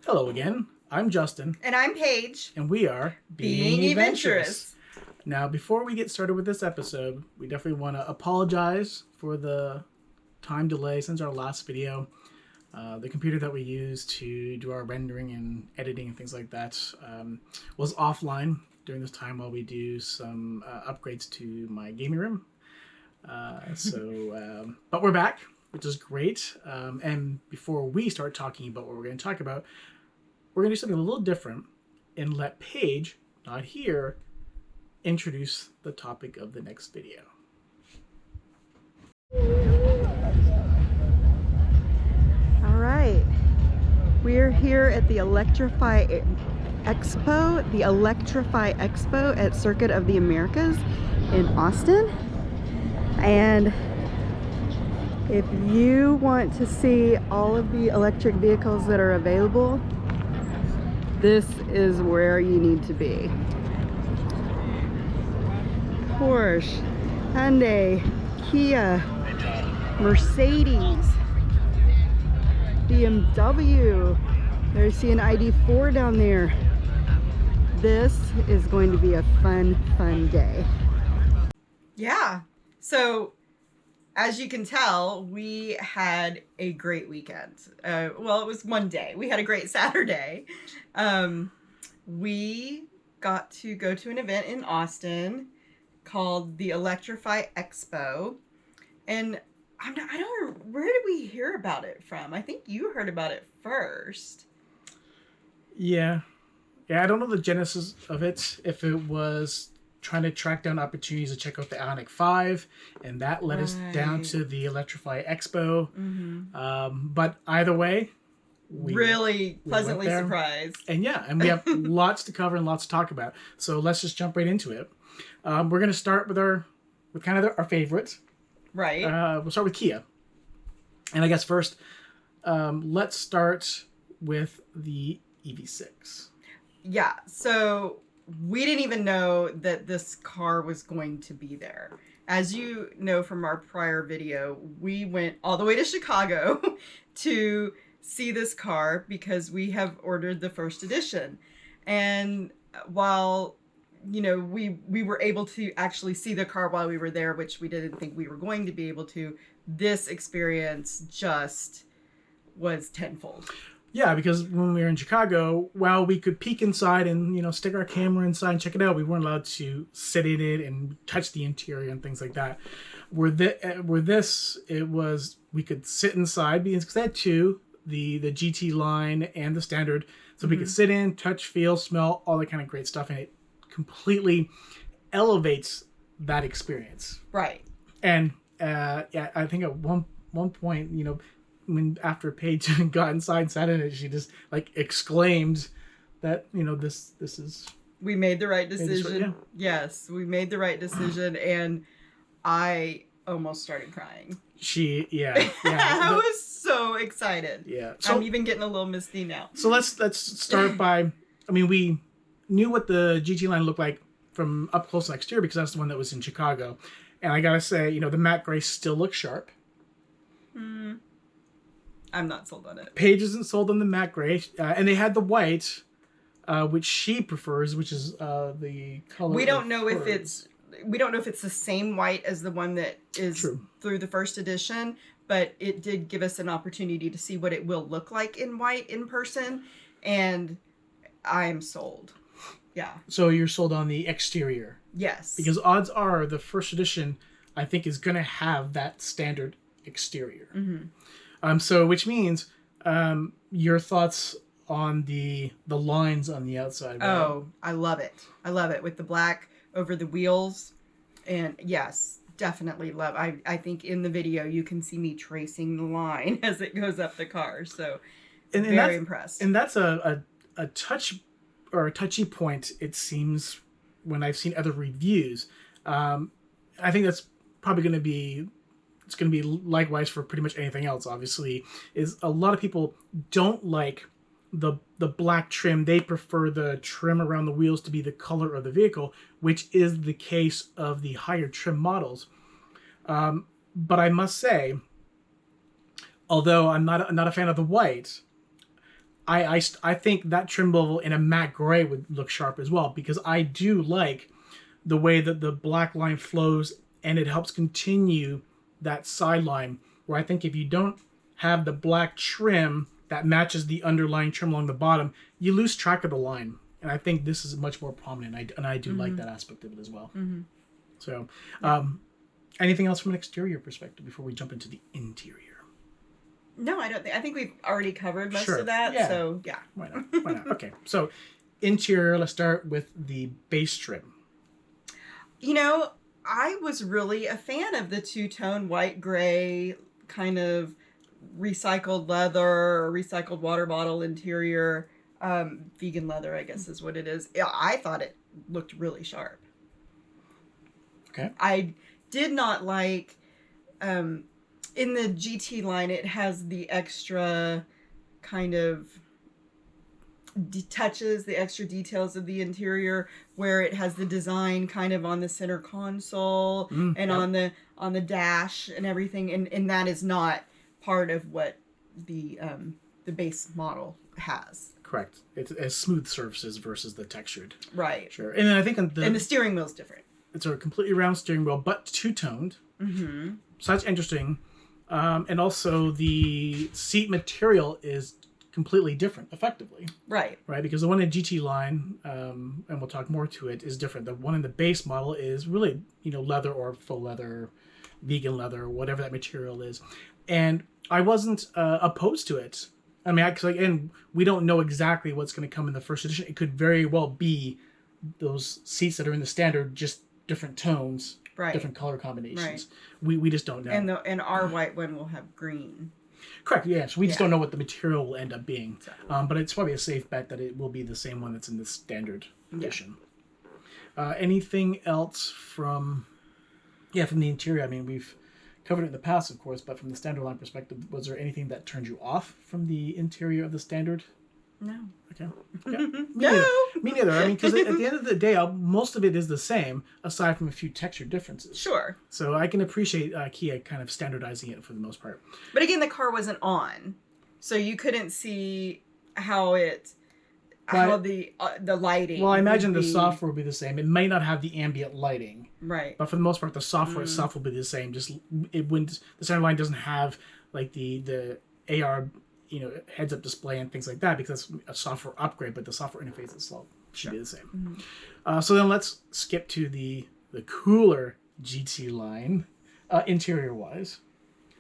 Hello again, I'm Justin. And I'm Paige. And we are Being Adventurous. Now, before we get started with this episode, we definitely want to apologize for the time delay since our last video. The computer that we use to do our rendering and editing and things like that was offline during this time while we do some upgrades to my gaming room. But we're back, which is great. And before we start talking about what we're going to talk about, we're going to do something a little different and let Paige, not here, introduce the topic of the next video. All right. We're here at the Electrify Expo, at Circuit of the Americas in Austin. And if you want to see all of the electric vehicles that are available, this is where you need to be. Porsche, Hyundai, Kia, Mercedes, BMW. There's an ID4 down there. This is going to be a fun day. Yeah, so as you can tell, we had a great weekend. Well, it was one day. We had a great Saturday. We got to go to an event in Austin called the Electrify Expo. And I don't know, where did we hear about it from? I think you heard about it first. Yeah, I don't know the genesis of it, if it was trying to track down opportunities to check out the IONIQ 5, and that led us down to the Electrify Expo. Mm-hmm. But either way, we really pleasantly surprised. And we have lots to cover and lots to talk about. So let's just jump right into it. We're going to start with our favorites. Right. We'll start with Kia. And I guess first, let's start with the EV6. Yeah, so we didn't even know that this car was going to be there. As you know from our prior video, we went all the way to Chicago to see this car because we have ordered the first edition. And while, you know, we were able to actually see the car while we were there, which we didn't think we were going to be able to, this experience just was tenfold. Yeah, because when we were in Chicago, while we could peek inside and, you know, stick our camera inside and check it out, we weren't allowed to sit in it and touch the interior and things like that. Where this, it was, we could sit inside because they had two, the GT line and the standard. So we could sit in, touch, feel, smell, all that kind of great stuff. And it completely elevates that experience. Right. And I think at one point, you know, after Paige got inside and sat in it, she just like exclaimed that, you know, this is, we made the right decision. Yes, we made the right decision, and I almost started crying. I was so excited. Yeah, so, I'm even getting a little misty now. So let's start by, I mean, we knew what the GT line looked like from up close next year because that's the one that was in Chicago, and I gotta say, you know, the matte gray still looks sharp. I'm not sold on it. Paige isn't sold on the matte gray, and they had the white, which she prefers, which is the color. We don't know if it's the same white as the one that is through the first edition, but it did give us an opportunity to see what it will look like in white in person, and I'm sold. Yeah. So you're sold on the exterior? Yes. Because odds are the first edition, I think, is going to have that standard exterior. So which means your thoughts on the lines on the outside. Right? Oh, I love it. I love it with the black over the wheels. And yes, definitely love. I think in the video you can see me tracing the line as it goes up the car. So very impressed. And that's a touch or a touchy point, it seems, when I've seen other reviews. I think that's probably going to be, it's going to be likewise for pretty much anything else, obviously, is a lot of people don't like the black trim. They prefer the trim around the wheels to be the color of the vehicle, which is the case of the higher trim models. But I must say, although I'm not a fan of the white, I think that trim level in a matte gray would look sharp as well, because I do like the way that the black line flows, and it helps continue that sideline, where I think if you don't have the black trim that matches the underlying trim along the bottom, you lose track of the line. And I think this is much more prominent, and I do like that aspect of it as well. So, anything else from an exterior perspective before we jump into the interior? No, I don't think. I think we've already covered most Sure. of that. Yeah. So yeah. Why not? Why not? Okay, so interior. Let's start with the base trim. You know, I was really a fan of the two-tone white gray kind of recycled leather or recycled water bottle interior. Vegan leather, I guess is what it is. Yeah, I thought it looked really sharp. Okay. I did not like in the GT line, it has the extra kind of touches, the extra details of the interior, where it has the design kind of on the center console and on the dash and everything, and that is not part of what the base model has. Correct. It's smooth surfaces versus the textured. Right. Sure. And then I think And the steering wheel's different. It's a completely round steering wheel, but two-toned. So that's interesting. And also the seat material is completely different, effectively. Right. Right, because the one in GT line, and we'll talk more to it, is different. The one in the base model is really, leather or faux leather, vegan leather, whatever that material is. And I wasn't opposed to it. I mean, and we don't know exactly what's going to come in the first edition. It could very well be those seats that are in the standard, just different tones, right, different color combinations. Right. We just don't know. And our white one will have green. Correct. Yeah. So we just don't know what the material will end up being. Exactly. But it's probably a safe bet that it will be the same one that's in the standard edition. Anything else from the interior? I mean, we've covered it in the past, of course, but from the standard line perspective, was there anything that turned you off from the interior of the standard? No. Okay. Yeah. No. Me neither. I mean, because at the end of the day, most of it is the same, aside from a few texture differences. Sure. So I can appreciate Kia kind of standardizing it for the most part. But again, the car wasn't on, so you couldn't see how the lighting. Well, I imagine the software will be the same. It may not have the ambient lighting. Right. But for the most part, the software itself will be the same. Just the center line doesn't have like the AR, heads-up display and things like that, because that's a software upgrade. But the software interface itself should be the same. So then let's skip to the cooler GT line, interior-wise.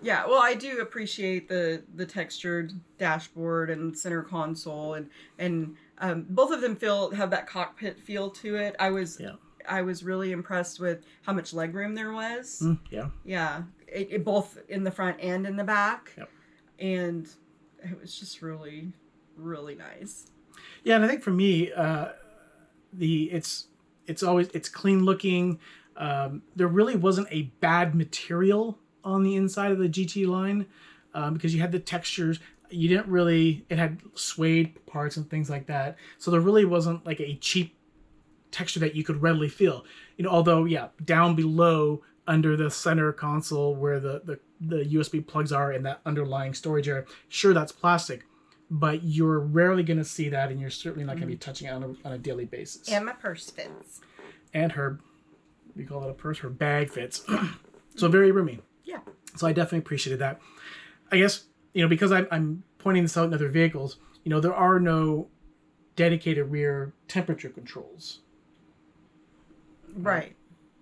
Yeah, well, I do appreciate the textured dashboard and center console, and both of them have that cockpit feel to it. I was really impressed with how much legroom there was. Yeah, it both in the front and in the back. Yep. And it was just really, really nice. Yeah, and I think for me, it's clean looking. There really wasn't a bad material on the inside of the GT line, because you had the textures. It had suede parts and things like that. So there really wasn't like a cheap texture that you could readily feel. Although, down below under the center console where the USB plugs are in that underlying storage area, sure, that's plastic, but you're rarely going to see that, and you're certainly not going to be touching it on a daily basis. And my purse fits. And we call it a purse, her bag fits. So very roomy. Yeah. So I definitely appreciated that. I guess, because I'm pointing this out in other vehicles, there are no dedicated rear temperature controls. Right.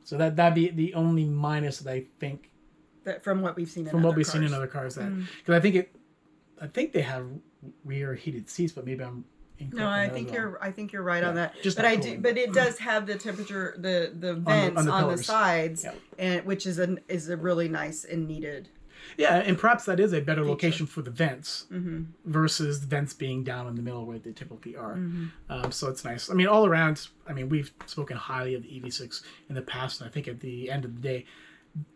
So that'd be the only minus that I think. That from what we've seen seen in other cars, because I think they have rear heated seats, but maybe I'm incorrect. No, I think you're right on that. Just but but it does have the temperature, the vents on the sides, and which is a really nice and needed. Yeah, and perhaps that is a better location for the vents versus the vents being down in the middle where they typically are. So it's nice. I mean, all around, we've spoken highly of the EV6 in the past, and I think at the end of the day,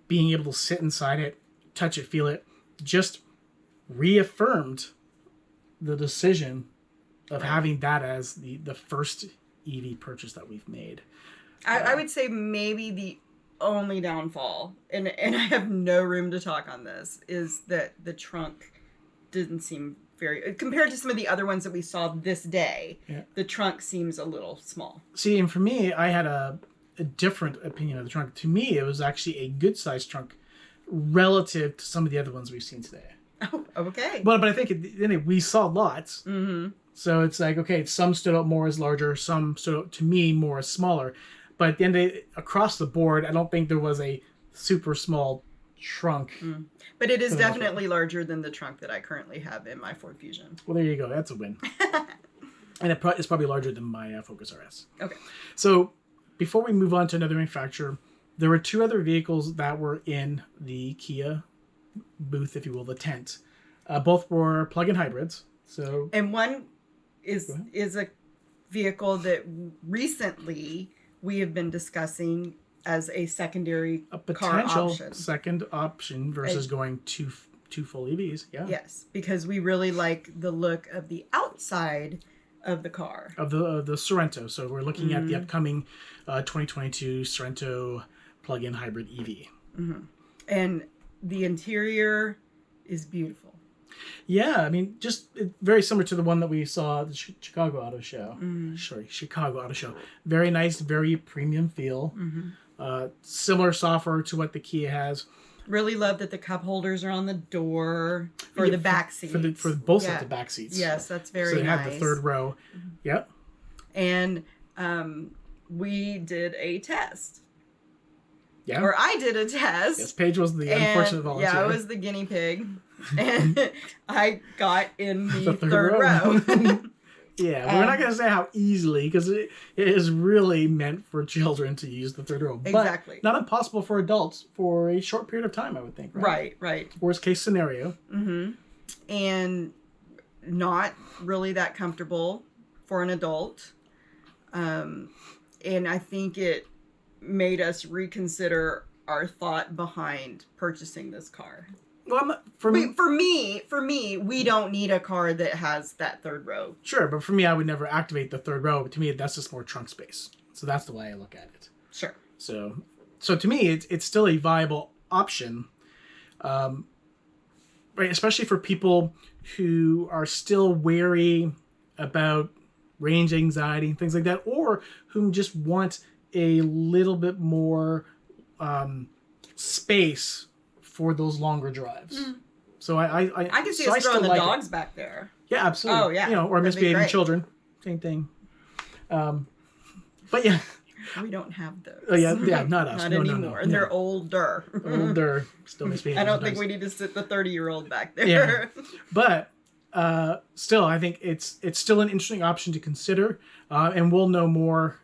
being able to sit inside it, touch it, feel it, just reaffirmed the decision of having that as the first EV purchase that we've made. I would say maybe the only downfall, and I have no room to talk on this, is that the trunk didn't seem very compared to some of the other ones that we saw this day. Yeah. The trunk seems a little small. See, and for me, I had a different opinion of the trunk. To me, it was actually a good sized trunk relative to some of the other ones we've seen today. Oh, okay. But I think we saw lots. Mm-hmm. So it's like, okay, some stood out more as larger, some stood out to me more as smaller. But at the end of it, across the board, I don't think there was a super small trunk. Mm. But it is definitely larger than the trunk that I currently have in my Ford Fusion. Well, there you go. That's a win. And it's probably larger than my Focus RS. Okay. So before we move on to another manufacturer, there were two other vehicles that were in the Kia booth, if you will, the tent. Both were plug-in hybrids. So, and one is a vehicle that recently we have been discussing as a secondary car option. Second option versus going two full EVs. Yeah. Yes, because we really like the look of the outside of the car. Of the Sorrento. So we're looking at the upcoming 2022 Sorrento plug-in hybrid EV. Mm-hmm. And the interior is beautiful. Yeah, I mean, just very similar to the one that we saw at the Chicago Auto Show. Chicago Auto Show. Very nice, very premium feel. Similar software to what the Kia has. Really love that the cup holders are on the door for the back seats. For both of the back seats. Yes, that's very nice. So they have the third row. Yep. And we did a test. Yeah. Or I did a test. Yes, Paige was the unfortunate volunteer. Yeah, I was the guinea pig. And I got in the third row. Yeah, we're not going to say how easily, because it is really meant for children to use the third row. Exactly. But not impossible for adults for a short period of time, I would think. Right. Worst case scenario. Mm-hmm. And not really that comfortable for an adult. And I think it made us reconsider our thought behind purchasing this car. Well, for me, we don't need a car that has that third row. Sure, but for me, I would never activate the third row. But to me, that's just more trunk space. So that's the way I look at it. Sure. So to me, it's still a viable option, right? Especially for people who are still wary about range anxiety and things like that, or who just want a little bit more space for those longer drives. So I can see us throwing the dogs back there. Yeah, absolutely. Oh, yeah. Or misbehaving children. Same thing. But yeah. We don't have those. Oh, yeah, not us. Not anymore. No. They're older. Older. Still misbehaving. I don't think we need to sit the 30-year-old back there. Yeah. But still, I think it's still an interesting option to consider. And we'll know more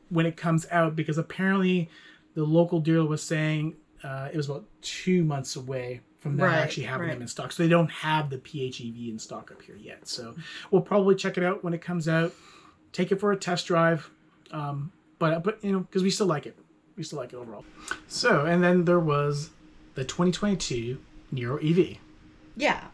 when it comes out, because apparently the local dealer was saying it was about 2 months away from them actually having them in stock. So they don't have the PHEV in stock up here yet. So we'll probably check it out when it comes out. Take it for a test drive. But because we still like it. We still like it overall. So, and then there was the 2022 NIRO EV. Yeah.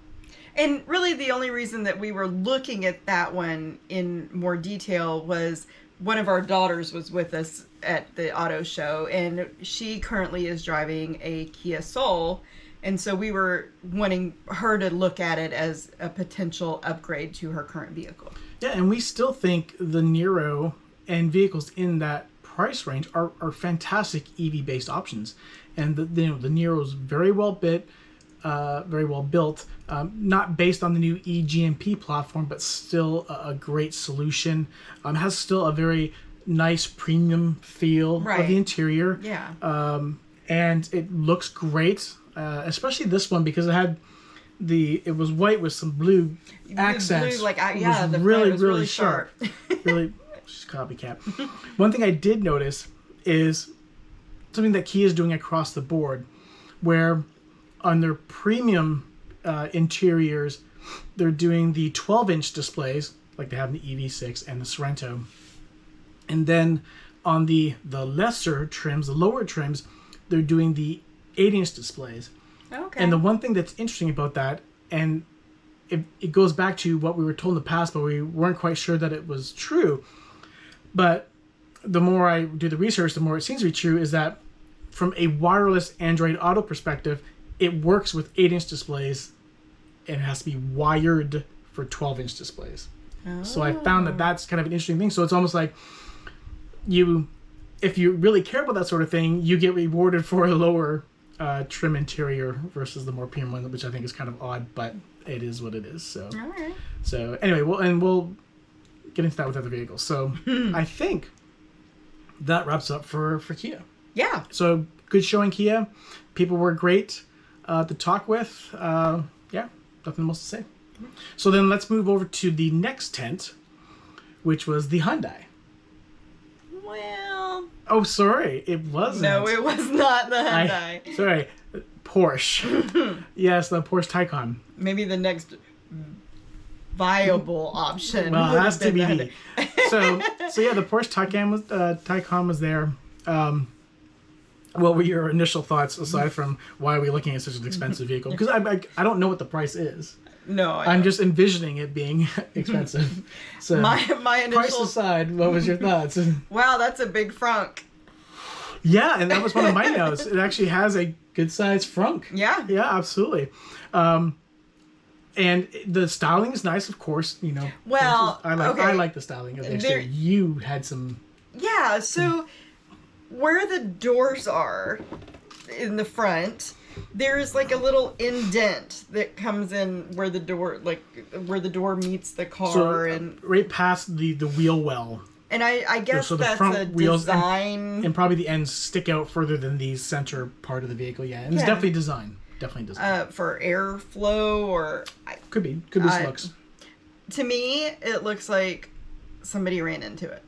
And really the only reason that we were looking at that one in more detail was one of our daughters was with us at the auto show, and she currently is driving a Kia Soul. And so we were wanting her to look at it as a potential upgrade to her current vehicle. Yeah, and we still think the NIRO and vehicles in that price range are fantastic EV-based options. And the NIRO is very well built, not based on the new eGMP platform, but still a great solution. Has still a very nice premium feel of the interior. Yeah. And it looks great, especially this one, because it was white with some blue accents. Blue, the really, really sharp. Really, she's copycat. One thing I did notice is something that Kia is doing across the board, where on their premium interiors, they're doing the 12-inch displays, like they have in the EV6 and the Sorrento. And then on the lesser trims, the lower trims, they're doing the 8-inch displays. Okay. And the one thing that's interesting about that, and it goes back to what we were told in the past, but we weren't quite sure that it was true. But the more I do the research, the more it seems to be true, is that from a wireless Android Auto perspective, it works with 8-inch displays, and it has to be wired for 12-inch displays. So I found that that's kind of an interesting thing. So it's almost like if you really care about that sort of thing, you get rewarded for a lower trim interior versus the more premium one, which I think is kind of odd, but it is what it is. So, Alright. So anyway, we'll get into that with other vehicles. So I think that wraps up for Kia. Yeah. So good showing, Kia. People were great to talk with. Yeah, nothing else to say. So then let's move over to the next tent, which was the Hyundai. Well. Oh, sorry, it wasn't. No, it was not the Hyundai. Sorry, Porsche. Yes, the Porsche Taycan. Maybe the next viable option. Well, would that's have been TBD. So yeah, the Porsche Taycan was there. What were your initial thoughts aside from why are we looking at such an expensive vehicle? Because I don't know what the price is. No, I'm just envisioning it being expensive. So my initial price aside, what was your thoughts? Wow, that's a big frunk. Yeah, and that was one of my notes. It actually has a good sized frunk. Yeah. Yeah, absolutely. And the styling is nice, of course. You know. Well, I like the styling of the exterior. You had some. Yeah. So where the doors are in the front, there's like a little indent that comes in where the door meets the car, and right past the wheel well. And I guess so the that's front a wheels design. And probably the ends stick out further than the center part of the vehicle. Yeah, and it's definitely design. For airflow or could be looks. To me, it looks like somebody ran into it.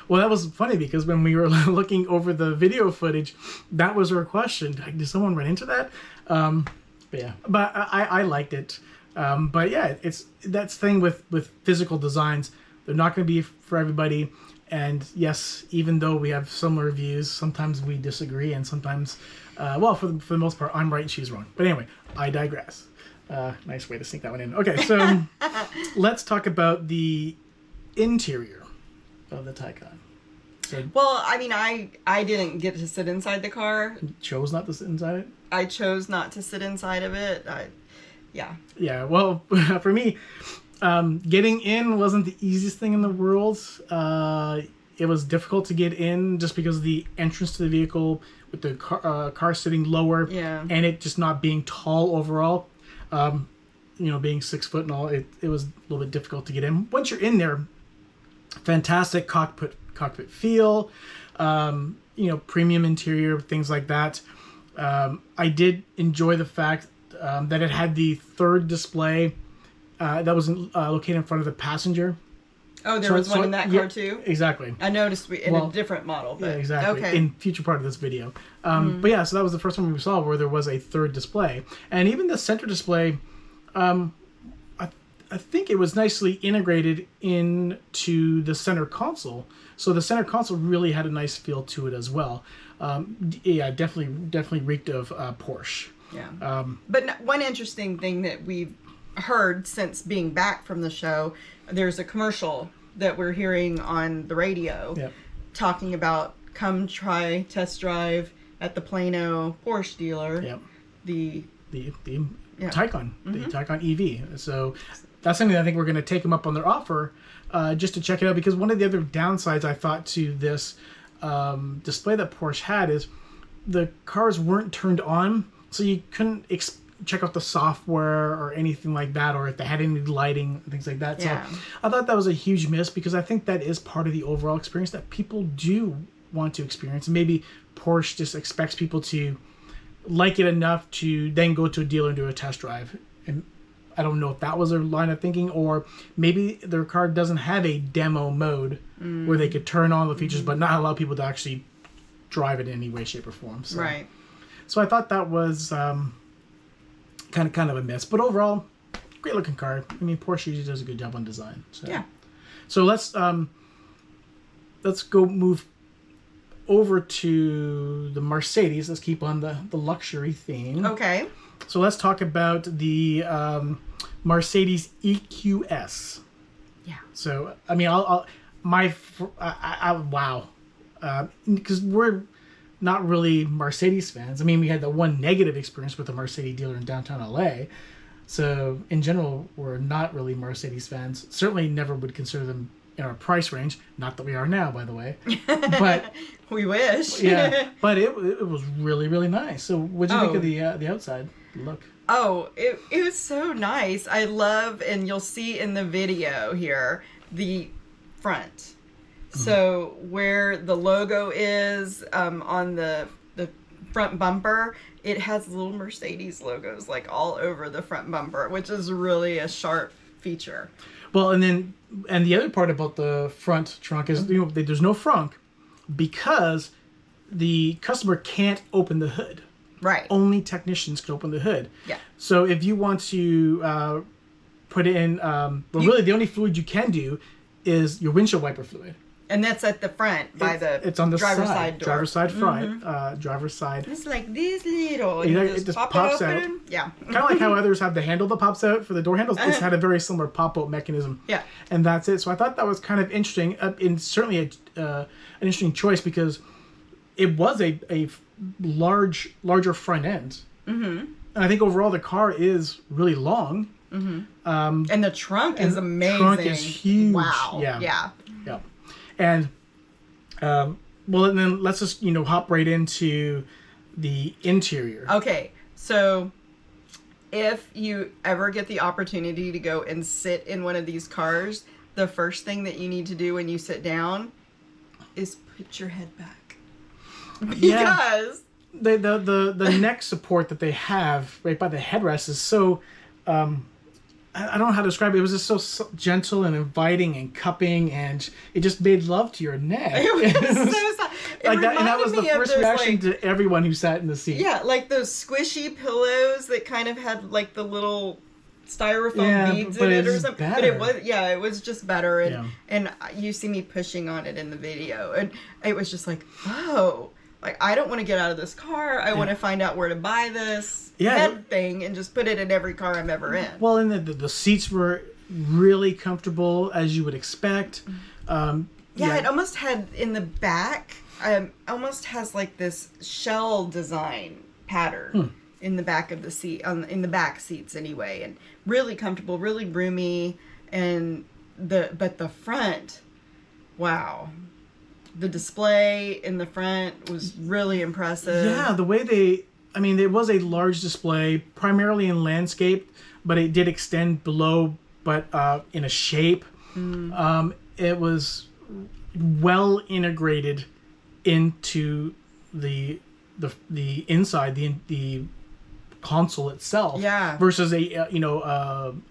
Well, that was funny because when we were looking over the video footage, that was our question. Did someone run into that? But I liked it. But yeah, that's the thing with physical designs. They're not going to be for everybody. And yes, even though we have similar views, sometimes we disagree, and sometimes, for the most part, I'm right and she's wrong. But anyway, I digress. Nice way to sneak that one in. Okay, so let's talk about the interior of the Taycan. So, well, I mean, I didn't get to sit inside the car. Chose not to sit inside it? I chose not to sit inside of it. Yeah, well, for me, getting in wasn't the easiest thing in the world. It was difficult to get in just because of the entrance to the vehicle with the car sitting lower, and it just not being tall overall. Being 6 foot and all, it was a little bit difficult to get in. Once you're in there, fantastic cockpit feel, premium interior, things like that. I did enjoy the fact that it had the third display that was located in front of the passenger. Oh, there was one in that car too? Exactly. I noticed in a different model. But, yeah, exactly. Okay. In future part of this video. But yeah, so that was the first one we saw where there was a third display. And even the center display, I think it was nicely integrated into the center console. So the center console really had a nice feel to it as well. Definitely reeked of Porsche. Yeah. But one interesting thing that we've heard since being back from the show, there's a commercial that we're hearing on the radio talking about come test drive at the Plano Porsche dealer. Yep. The Taycan, the Taycan EV. So that's something I think we're going to take them up on their offer just to check it out, because one of the other downsides I thought to this display that Porsche had is the cars weren't turned on, so you couldn't check out the software or anything like that, or if they had any lighting and things like that. So I thought that was a huge miss, because I think that is part of the overall experience that people do want to experience. And maybe Porsche just expects people to like it enough to then go to a dealer and do a test drive. And I don't know if that was their line of thinking, or maybe their car doesn't have a demo mode where they could turn on the features but not allow people to actually drive it in any way, shape, or form. So, right. So I thought that was kind of a miss, but overall, great looking car. I mean, Porsche usually does a good job on design. So. Yeah. So let's go move over to the Mercedes. Let's keep on the luxury theme. Okay. So let's talk about the Mercedes EQS. Yeah. So I mean, wow, because we're not really Mercedes fans. I mean, we had the one negative experience with the Mercedes dealer in downtown LA, So in general, we're not really Mercedes fans. Certainly never would consider them in our price range. Not that we are now, by the way. But we wish. yeah, but it was really, really nice. So what do you think of the outside look? Oh, it was so nice. I love, and you'll see in the video here, the front. So where the logo is on the front bumper, it has little Mercedes logos like all over the front bumper, which is really a sharp feature. Well, and the other part about the front trunk is there's no frunk because the customer can't open the hood. Right. Only technicians can open the hood. Yeah. So if you want to put in, really the only fluid you can do is your windshield wiper fluid. And that's at the front by it's on the driver's side door. Driver's side front. Driver's side. It's like this little. It just pops out. Yeah. Kind of like how others have the handle that pops out for the door handles. This had a very similar pop-out mechanism. Yeah. And that's it. So I thought that was kind of interesting. And certainly an interesting choice because it was a larger front end. Mm-hmm. And I think overall the car is really long. Mm-hmm. And the trunk is amazing. The trunk is huge. Wow. Yeah. Yeah. And well, and then let's just hop right into the interior. Okay, so if you ever get the opportunity to go and sit in one of these cars, the first thing that you need to do when you sit down is put your head back. Because the neck support that they have right by the headrest is so I don't know how to describe it. It was just so gentle and inviting and cupping, and it just made love to your neck. It was so soft. Like that, and that was the first reaction to everyone who sat in the seat. Yeah, like those squishy pillows that kind of had like the little styrofoam beads in it or something. Better. But it was just better. And you see me pushing on it in the video, and it was just like, oh. Like, I don't want to get out of this car. I want to find out where to buy this head thing and just put it in every car I'm ever in. Well, and the seats were really comfortable, as you would expect. It almost had in the back, almost has like this shell design pattern in the back of the seat, in the back seats anyway. And really comfortable, really roomy. But the front, wow. The display in the front was really impressive. Yeah, the way it was a large display, primarily in landscape, but it did extend below, but in a shape. It was well integrated into the inside, the console itself. Yeah. Versus an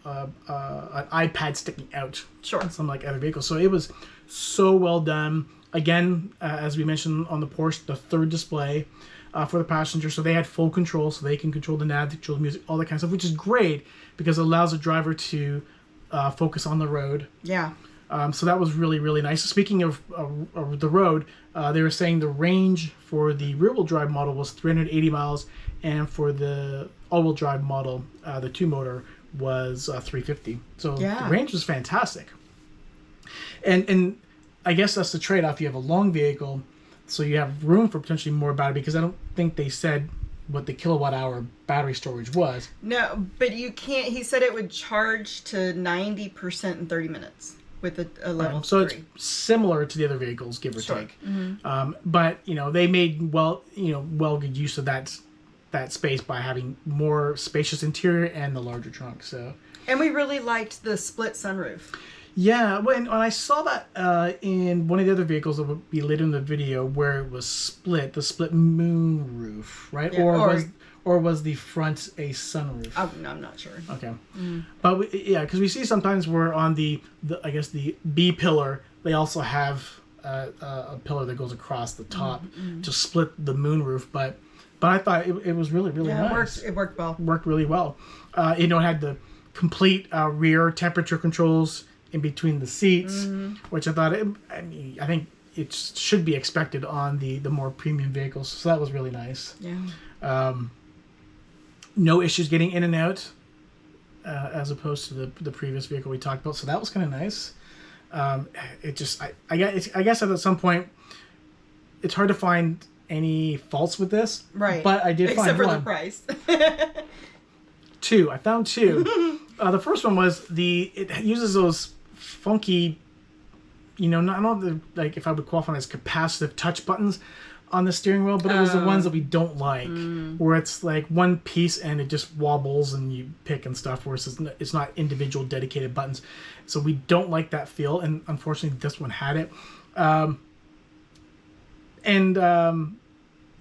iPad sticking out. Sure. Something like other vehicles. So it was so well done. Again, as we mentioned on the Porsche, the third display for the passenger. So they had full control, so they can control the nav, control the music, all that kind of stuff, which is great because it allows the driver to focus on the road. Yeah. So that was really, really nice. Speaking of the road, they were saying the range for the rear-wheel drive model was 380 miles, and for the all-wheel drive model, the two-motor, was 350. So the range was fantastic. And I guess that's the trade-off. You have a long vehicle, so you have room for potentially more battery, because I don't think they said what the kilowatt-hour battery storage was. No, but you can't. He said it would charge to 90% in 30 minutes with a level 3. So it's similar to the other vehicles, give or take. Mm-hmm. But they made good use of that space by having more spacious interior and the larger trunk. And we really liked the split sunroof. Yeah, when I saw that in one of the other vehicles that would be later in the video, where it was the split moon roof, right? Yeah, or was the front a sunroof? No, I'm not sure. Okay, but because we see sometimes where on the I guess the B pillar, they also have a pillar that goes across the top to split the moon roof. But I thought it was really, really nice. It worked well. Worked really well. It had the complete rear temperature controls in between the seats, which I thought, I think it should be expected on the more premium vehicles. So that was really nice. Yeah. No issues getting in and out, as opposed to the previous vehicle we talked about. So that was kind of nice. I guess at some point, it's hard to find any faults with this. Right. But I did find one. Except for the price. two. I found two. The first one was it uses those funky, not the, like, if I would qualify them as capacitive touch buttons on the steering wheel, but it was the ones that we don't like, where it's like one piece and it just wobbles and you pick and stuff, where it's not individual dedicated buttons. So we don't like that feel, and unfortunately this one had it.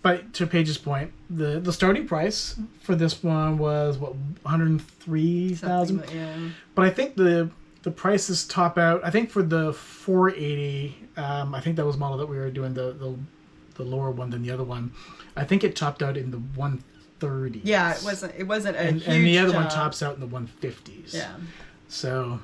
But to Paige's point, the starting price for this one was what, $103,000. Yeah. But I think the prices top out. I think for the 480, I think that was model that we were doing the lower one than the other one. I think it topped out in the 130s. Yeah, it wasn't a huge and the other one jump. tops out in the 150s. Yeah. So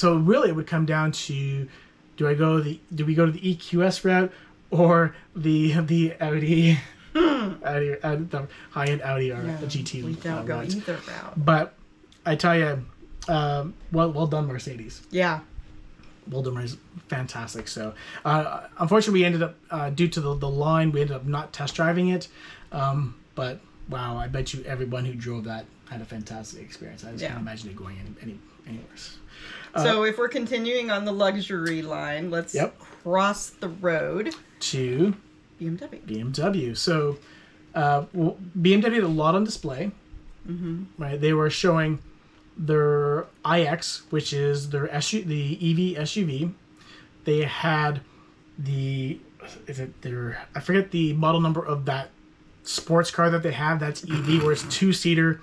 really it would come down to, do we go to the EQS route or the Audi, the high-end Audi or the GT? We don't go route. either route. But I tell you, well done, Mercedes. Yeah. Well done, Mercedes. Fantastic. So unfortunately, we ended up, due to the line, we ended up not test driving it. But wow, I bet you everyone who drove that had a fantastic experience. I just can't imagine it going any worse. So if we're continuing on the luxury line, let's cross the road to BMW. So BMW had a lot on display. Right, they were showing their iX, which is the EV SUV. They had I forget the model number of that sports car that they have. That's EV, where it's 2-seater,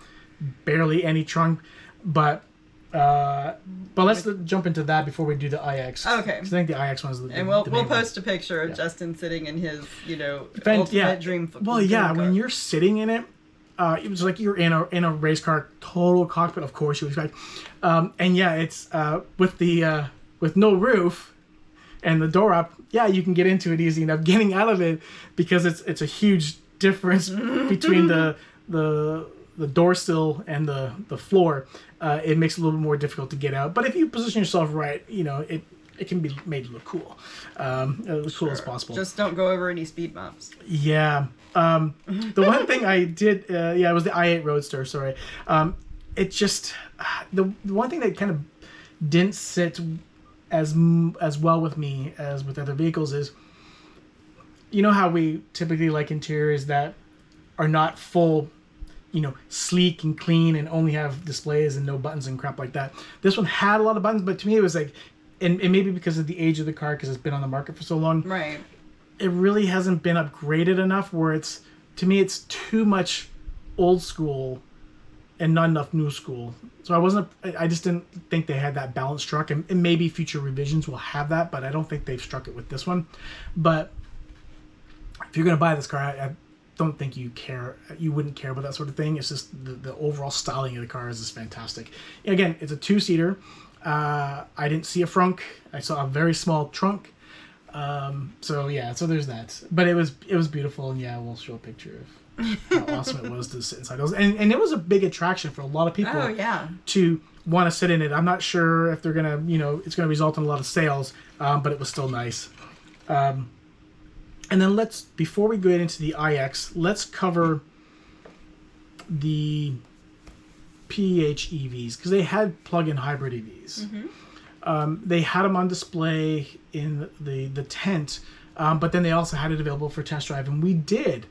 barely any trunk. But let's jump into that before we do the iX. Okay. 'Cause I think the iX one's the And we'll main post a picture of Justin sitting in his, ultimate dream. Well, dream car. when you're sitting in it, it was like you're in a race car, total cockpit, of course you expect. And yeah, it's with no roof and the door up. Yeah, you can get into it easy enough. Getting out of it, because it's a huge difference between the door sill and the floor. It makes it a little bit more difficult to get out. But if you position yourself right, it can be made to look cool, as cool as possible. Just don't go over any speed bumps. Yeah. The one thing I did, it was the i8 Roadster. Sorry. It just the one thing that kind of didn't sit as well with me as with other vehicles is, how we typically like interiors that are not full, sleek and clean and only have displays and no buttons and crap like that. This one had a lot of buttons, but to me it was like, and maybe because of the age of the car, because it's been on the market for so long, right? It really hasn't been upgraded enough, where to me it's too much old school and not enough new school. So I just didn't think they had that balance struck, and maybe future revisions will have that, but I don't think they've struck it with this one. But if you're going to buy this car, I don't think you wouldn't care about that sort of thing. It's just the overall styling of the car is just fantastic. Again, it's a 2-seater. I didn't see a frunk. I saw a very small trunk. So there's that. But it was beautiful, and we'll show a picture of how awesome it was to sit inside those. And it was a big attraction for a lot of people to want to sit in it. I'm not sure if they're gonna, it's gonna result in a lot of sales, but it was still nice. And then before we go into the iX, let's cover the PHEVs, because they had plug-in hybrid EVs. They had them on display in the tent, but then they also had it available for test drive, and we did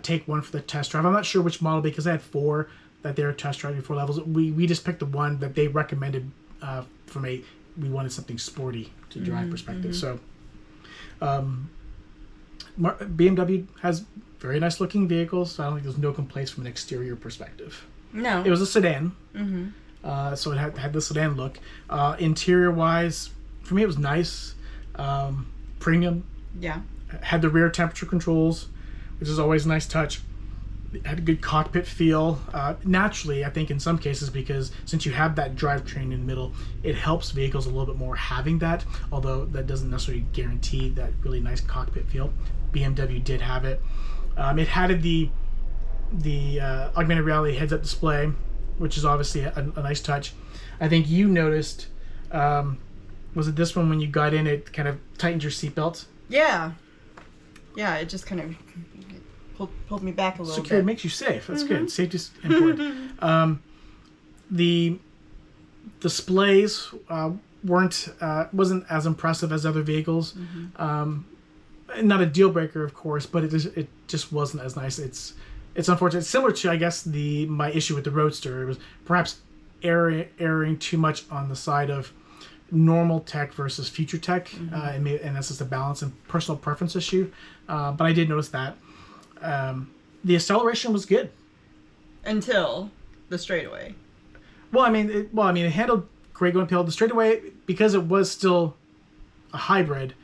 take one for the test drive. I'm not sure which model, because they had 4 that they were test driving 4 levels. We just picked the one that they recommended we wanted something sporty to drive perspective. So BMW has very nice looking vehicles, so I don't think there's no complaints from an exterior perspective. No. It was a sedan. So it had the sedan look. Interior wise, for me it was nice. Premium. Yeah. Had the rear temperature controls, which is always a nice touch. It had a good cockpit feel. Naturally, I think in some cases, because since you have that drivetrain in the middle, it helps vehicles a little bit more having that, although that doesn't necessarily guarantee that really nice cockpit feel. BMW did have it. It had the augmented reality heads-up display, which is obviously a nice touch. I think you noticed, was it this one, when you got in, it kind of tightened your seatbelt? Yeah. Yeah, it just kind of pulled me back a little Secure, bit. it makes you safe. That's good. Safety's important. the displays wasn't as impressive as other vehicles. Not a deal breaker, of course, but it just wasn't as nice. It's unfortunate. It's similar to, I guess, my issue with the Roadster. It was perhaps erring too much on the side of normal tech versus future tech, and that's just a balance and personal preference issue. But I did notice that the acceleration was good until the straightaway. Well, I mean, it handled great going uphill. The straightaway, because it was still a hybrid,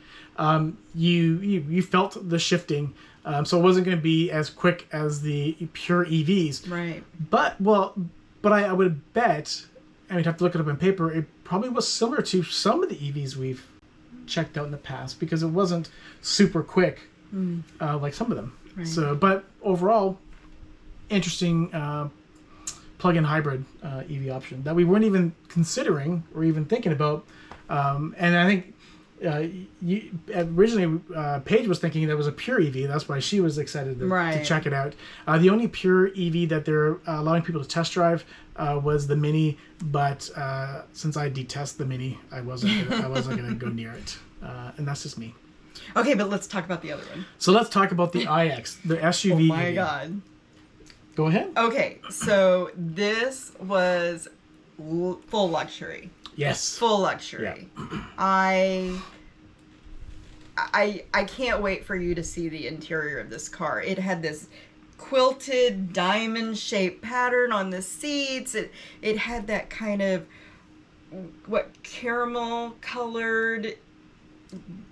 you felt the shifting, so it wasn't going to be as quick as the pure EVs. Right. But I would bet, I mean, you have to look it up on paper, it probably was similar to some of the EVs we've checked out in the past, because it wasn't super quick like some of them. Right. So, but overall, interesting plug-in hybrid EV option that we weren't even considering or even thinking about. And I think originally Paige was thinking that was a pure EV. That's why she was excited to check it out. The only pure EV that they're allowing people to test drive was the Mini, but since I detest the Mini, I wasn't going to go near it. And that's just me. Okay, but let's talk about the other one. So let's talk about the iX, the SUV. Oh my God. Go ahead. Okay, so this was full luxury. Yes. Full luxury. Yeah. I can't wait for you to see the interior of this car. It had this quilted diamond-shaped pattern on the seats. It had that kind of caramel-colored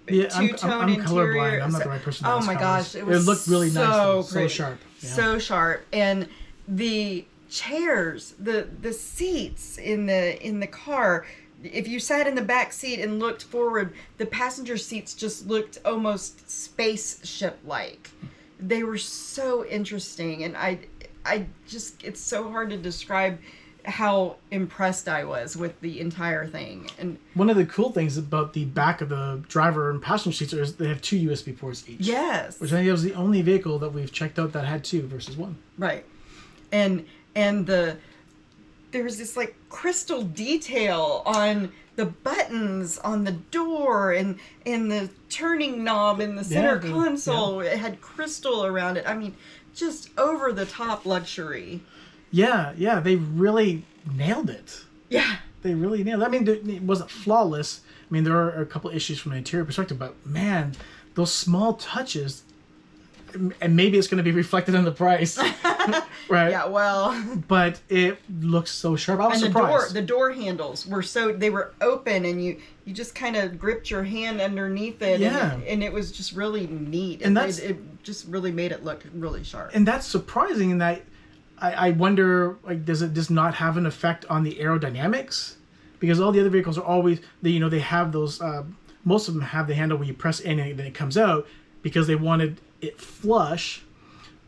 two-tone I'm interior. colorblind. I'm not the right person to ask my colors. gosh, it looked really nice, though. So pretty. sharp. Yeah. So sharp, and the chairs, the seats in the car. If you sat in the back seat and looked forward, the passenger seats just looked almost spaceship-like. They were so interesting, and I just, it's so hard to describe how impressed I was with the entire thing. And one of the cool things about the back of the driver and passenger seats is they have 2 USB ports each. Yes. Which I think was the only vehicle that we've checked out that had 2 versus 1. Right. And there was this like crystal detail on the buttons on the door and the turning knob in the center console. Yeah. It had crystal around it. I mean, just over the top luxury. Yeah, they really nailed it. Yeah. They really nailed it. I mean, it wasn't flawless. I mean, there are a couple issues from an interior perspective, but man, those small touches, and maybe it's going to be reflected in the price. Right? Yeah, well. But it looks so sharp. I was surprised. The door handles were they were open, and you just kind of gripped your hand underneath it. Yeah. And it was just really neat. And it just really made it look really sharp. And that's surprising in that I wonder, like, does it just not have an effect on the aerodynamics? Because all the other vehicles are always, they have those, most of them have the handle where you press in and then it comes out, because they wanted it flush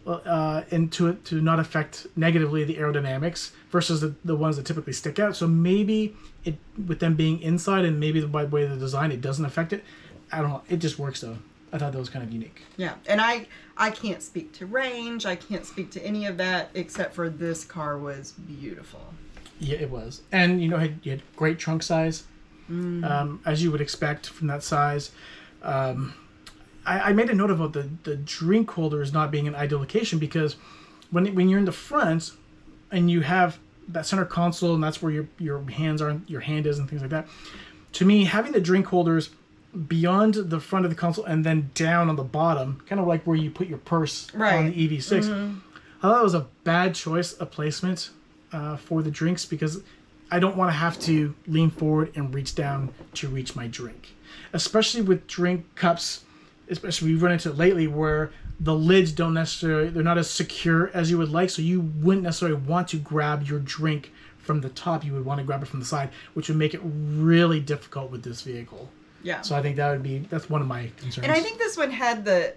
and to not affect negatively the aerodynamics versus the ones that typically stick out. So maybe it, with them being inside and maybe by the way of the design, it doesn't affect it. I don't know. It just works though. I thought that was kind of unique. Yeah, and I can't speak to range. I can't speak to any of that except for this car was beautiful. Yeah, it was. And, you had great trunk size, as you would expect from that size. I made a note about the drink holders not being an ideal location, because when you're in the front and you have that center console and that's where your hands are, your hand is and things like that, to me, having the drink holders beyond the front of the console and then down on the bottom, kind of like where you put your purse on the EV6. I thought it was a bad choice of placement for the drinks, because I don't want to have to lean forward and reach down to reach my drink. Especially with drink cups, especially we've run into it lately, where the lids they're not as secure as you would like, so you wouldn't necessarily want to grab your drink from the top. You would want to grab it from the side, which would make it really difficult with this vehicle. Yeah. So I think that's one of my concerns. And I think this one had the...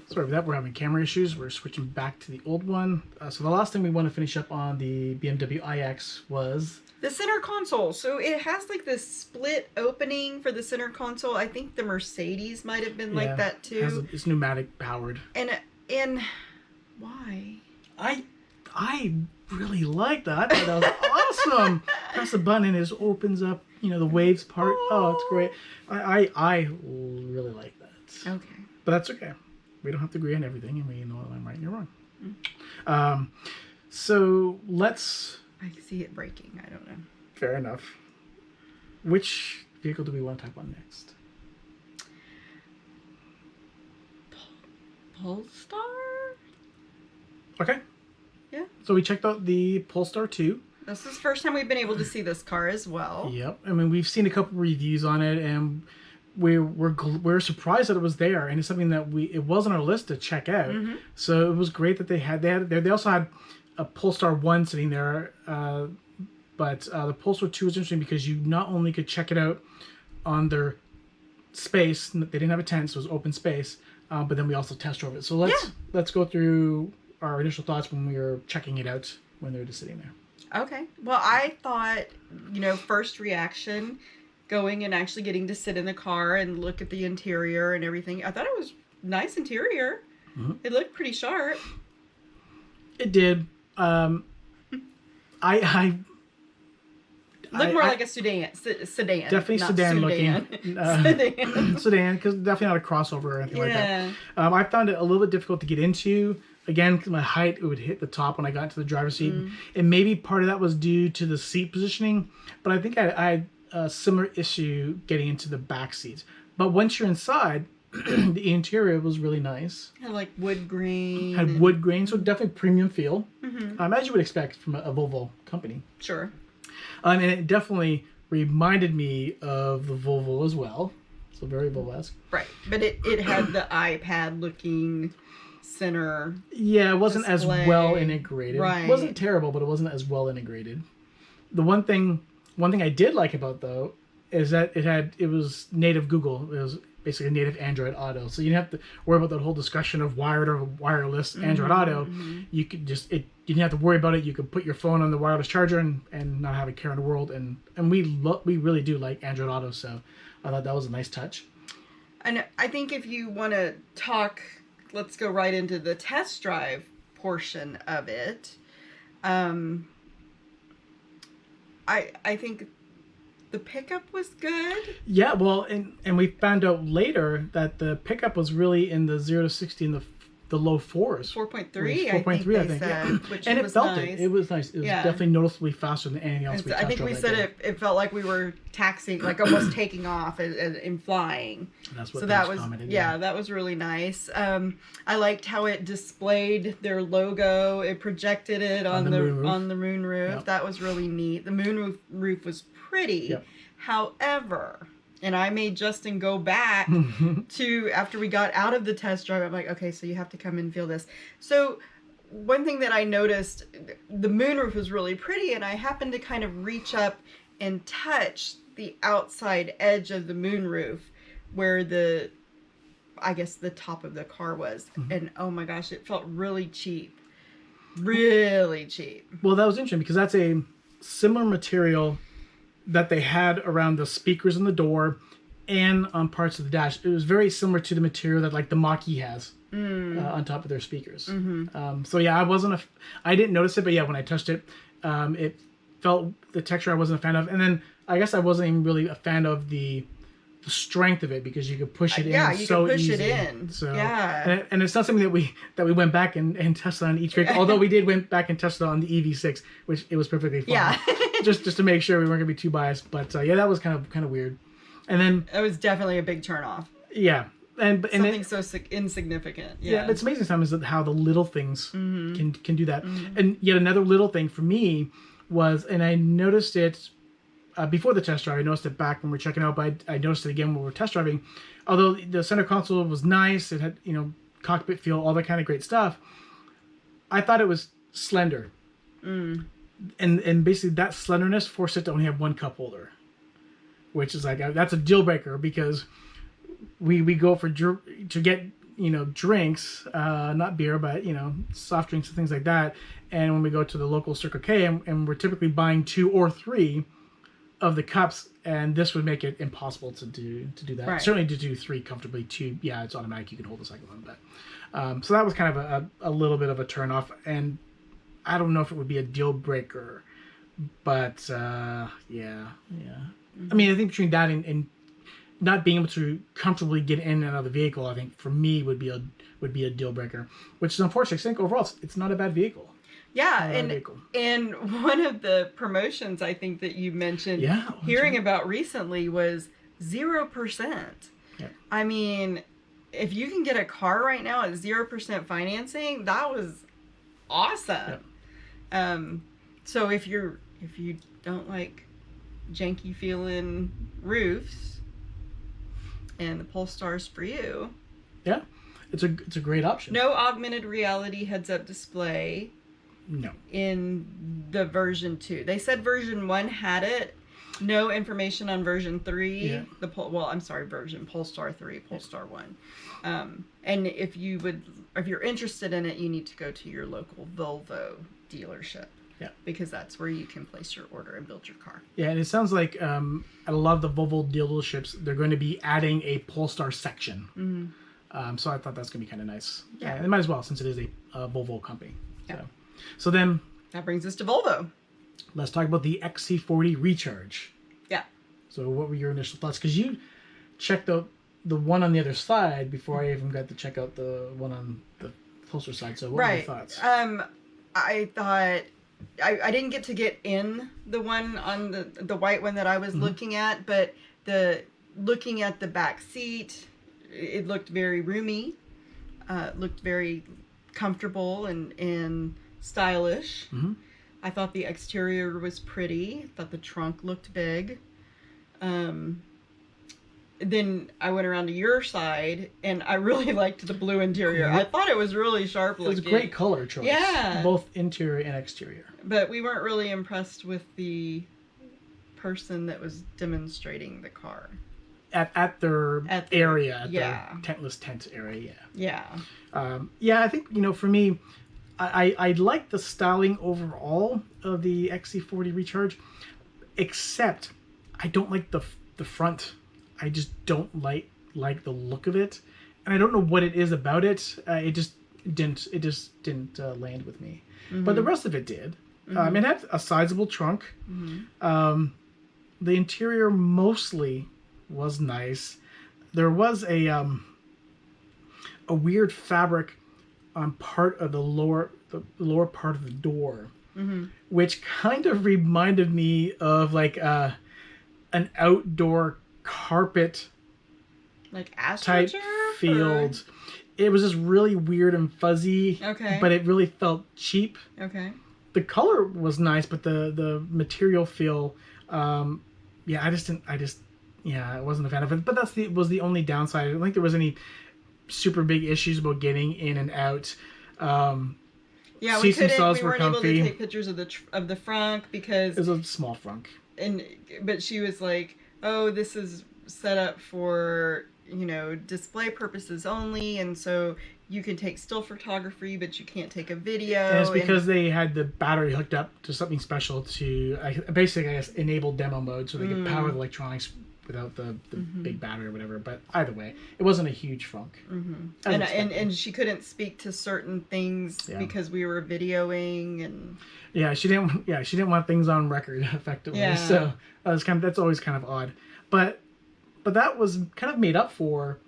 Sorry for that, we're having camera issues. We're switching back to the old one. So the last thing we want to finish up on the BMW iX was... the center console. So it has like this split opening for the center console. I think the Mercedes might have been like that too. It's pneumatic powered. And why? I I really like that. I thought that was awesome. Press the button and it just opens up, the waves part. Oh, it's great. I really like that. Okay. But that's okay. We don't have to agree on everything, and we know that I'm right and you're wrong. So let's... I see it breaking. I don't know. Fair enough. Which vehicle do we want to talk about next? Polestar? Okay. Yeah. So we checked out the Polestar 2. This is the first time we've been able to see this car as well. Yep. I mean, we've seen a couple reviews on it, and we're surprised that it was there, and it's something that it was on our list to check out. Mm-hmm. So it was great that they also had a Polestar 1 sitting there, but the Polestar 2 was interesting because you not only could check it out on space. They didn't have a tent, so it was open space. But then we also test drove it. So let's go through our initial thoughts when we were checking it out when they were just sitting there. Okay. Well, I thought, first reaction, going and actually getting to sit in the car and look at the interior and everything. I thought it was nice interior. Mm-hmm. It looked pretty sharp. It did. I looked more like a sedan. Definitely sedan looking. Sedan, because definitely not a crossover or anything like that. I found it a little bit difficult to get into. Again, because my height, it would hit the top when I got into the driver's seat. And maybe part of that was due to the seat positioning. But I think I had a similar issue getting into the back seats. But once you're inside, the interior was really nice. Had like wood grain. Had wood grain, so definitely premium feel. Mm-hmm. As you would expect from a Volvo company. Sure. And it definitely reminded me of the Volvo as well. So very Volvo-esque. Right. But it had the iPad looking center. Yeah, it wasn't display. As well integrated. Right. It wasn't terrible, but it wasn't as well integrated. The one thing I did like about though is that it was native Google. It was basically a native Android Auto. So you didn't have to worry about that whole discussion of wired or wireless Android Auto. Mm-hmm. You could you didn't have to worry about it. You could put your phone on the wireless charger and not have a care in the world. And we really do like Android Auto. So I thought that was a nice touch. And I think if you want to talk, let's go right into the test drive portion of it. I think the pickup was good. Yeah, well, and we found out later that the pickup was really in the 0 to 60 in the low 4s. 4.3, 4.3, I think. Said, yeah. which and was it felt nice. it was nice. It was definitely noticeably faster than anything else we I think we said it felt like we were taxiing, like almost taking off and flying. And that's what so that was commented, that was really nice. I liked how it displayed their logo. It projected it on the moonroof. Yep. That was really neat. The moonroof was pretty. Yep. However, and I made Justin go back to after we got out of the test drive. I'm like, okay, so you have to come and feel this. So one thing that I noticed, the moonroof was really pretty, and I happened to kind of reach up and touch the outside edge of the moonroof where the top of the car was. Mm-hmm. And oh my gosh, it felt really cheap. Really cheap. Well, that was interesting because that's a similar material that they had around the speakers in the door and on parts of the dash. It was very similar to the material that like the Mach-E has on top of their speakers. Mm-hmm. So yeah, I didn't notice it, but yeah, when I touched it, it felt the texture I wasn't a fan of. And then I guess I wasn't even really a fan of the strength of it because you could push it in so easy. Yeah, you could push it in. So, yeah. And it's not something that we went back and tested on each vehicle, although we did went back and tested on the EV6, which it was perfectly fine. Yeah. just to make sure we weren't going to be too biased. But yeah, that was kind of weird. And then... It was definitely a big turnoff. Yeah. And something so insignificant. Yeah, it's amazing sometimes how the little things can do that. Mm-hmm. And yet another little thing for me was, and I noticed it before the test drive, I noticed it back when we were checking out, but I noticed it again when we were test driving. Although the center console was nice, it had, cockpit feel, all that kind of great stuff, I thought it was slender. And basically that slenderness forced it to only have one cup holder, which is like, that's a deal breaker because we go to get, drinks, not beer, but, soft drinks and things like that. And when we go to the local Circle K and we're typically buying 2 or 3 of the cups, and this would make it impossible to do that. Right. Certainly to do 3 comfortably. 2, yeah, it's automatic. You can hold the second one, but so that was kind of a little bit of a turn off. And I don't know if it would be a deal breaker, but yeah. Mm-hmm. I mean, I think between that and not being able to comfortably get in and out of the vehicle, I think for me would be a deal breaker, which is unfortunate. I think overall it's not a bad vehicle. Yeah, and one of the promotions I think that you mentioned hearing about recently was 0%. Yeah. I mean, if you can get a car right now at 0% financing, that was awesome. Yeah. So if you don't like janky feeling roofs, and the Polestar's for you. Yeah, it's a great option. No augmented reality heads-up display. No. In the version 2, they said version 1 had it. No information on version 3. Yeah. Version Polestar 3, Polestar 1. And if you're interested in it, you need to go to your local Volvo dealership. Yeah. Because that's where you can place your order and build your car. Yeah, and it sounds like at a lot of the Volvo dealerships, they're going to be adding a Polestar section. Mm-hmm. So I thought that's going to be kind of nice. Yeah. It might as well, since it is a Volvo company. Yeah. So then... That brings us to Volvo. Let's talk about the XC40 Recharge. Yeah. So what were your initial thoughts? Because you checked out the one on the other side before I even got to check out the one on the Polestar side. So what were your thoughts? I thought... I didn't get in the one on the white one that I was looking at, but looking at the back seat, it looked very roomy, looked very comfortable and stylish. Mm-hmm. I thought the exterior was pretty. I thought the trunk looked big. Then I went around to your side, and I really liked the blue interior. I thought it was really sharp looking. It was a great color choice. Yeah. Both interior and exterior. But we weren't really impressed with the person that was demonstrating the car. At their area, at their tentless tent area, Yeah. I think, for me, I like the styling overall of the XC40 Recharge, except I don't like the front. I just don't like the look of it, and I don't know what it is about it. It just didn't land with me. Mm-hmm. But the rest of it did. Mm-hmm. It had a sizable trunk. Mm-hmm. The interior mostly was nice. There was a weird fabric on part of the lower part of the door, mm-hmm. which kind of reminded me of like an outdoor carpet like type field. It was just really weird and fuzzy. Okay. But it really felt cheap. Okay. The color was nice, but the material feel, I wasn't a fan of it. But was the only downside. I don't think there was any super big issues about getting in and out. We weren't able to take pictures of the frunk because it was a small frunk. But she was like, "Oh, this is set up for display purposes only, and so you can take still photography, but you can't take a video." And it's because they had the battery hooked up to something special to basically, I guess, enable demo mode, so they could power the electronics without the mm-hmm. big battery or whatever. But either way, it wasn't a huge frunk. Mm-hmm. And she couldn't speak to certain things because we were videoing and. Yeah, she didn't want things on record effectively. Yeah. So that's always kind of odd. But that was kind of made up for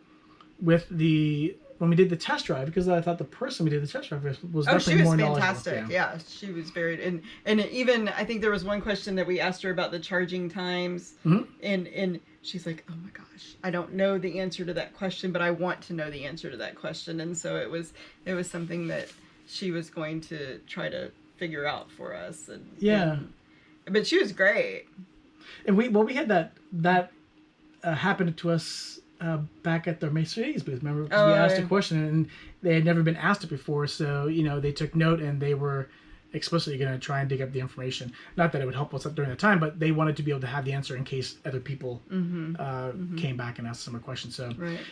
with when we did the test drive, because I thought the person we did the test drive with was definitely more knowledgeable. She was fantastic. Yeah, she was very and even I think there was one question that we asked her about the charging times, mm-hmm. and she's like, "Oh my gosh, I don't know the answer to that question, but I want to know the answer to that question." And so it was something that she was going to try to figure out for us. But she was great. And we had that happened to us back at the Mercedes booth. Remember, because we asked a question and they had never been asked it before, so they took note and they were explicitly going to try and dig up the information. Not that it would help us during the time, but they wanted to be able to have the answer in case other people came back and asked similar questions. So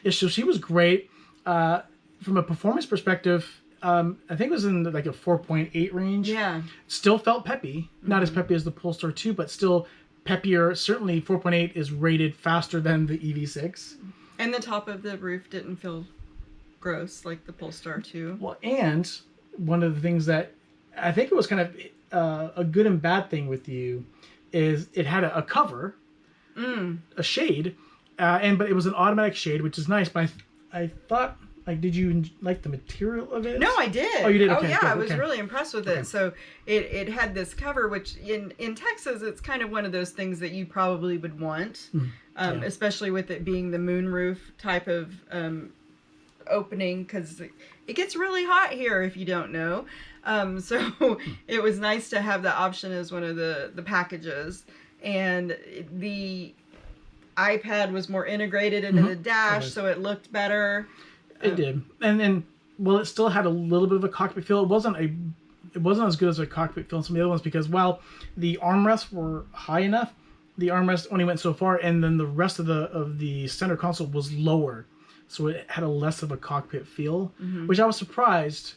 so she was great. From a performance perspective, I think it was in like a 4.8 range. Yeah, still felt peppy. Not as peppy as the Polestar 2, but still peppier. Certainly 4.8 is rated faster than the EV6. And the top of the roof didn't feel gross like the Polestar 2. Well, and one of the things that I think it was kind of a good and bad thing with you is it had a cover, a shade, but it was an automatic shade, which is nice. But I thought, like, did you like the material of it? No, I did. Oh, you did? Oh, Okay, yeah, good, I was okay. really impressed with it. So it had this cover, which in Texas, it's kind of one of those things that you probably would want, especially with it being the moonroof type of opening, because it gets really hot here if you don't know. So it was nice to have that option as one of the packages. And the iPad was more integrated into the dash, so it looked better. It did, and well, it still had a little bit of a cockpit feel. It wasn't as good as a cockpit feel in some of the other ones because while the armrests were high enough, the armrest only went so far, and then the rest of the center console was lower, so it had a less of a cockpit feel, which I was surprised.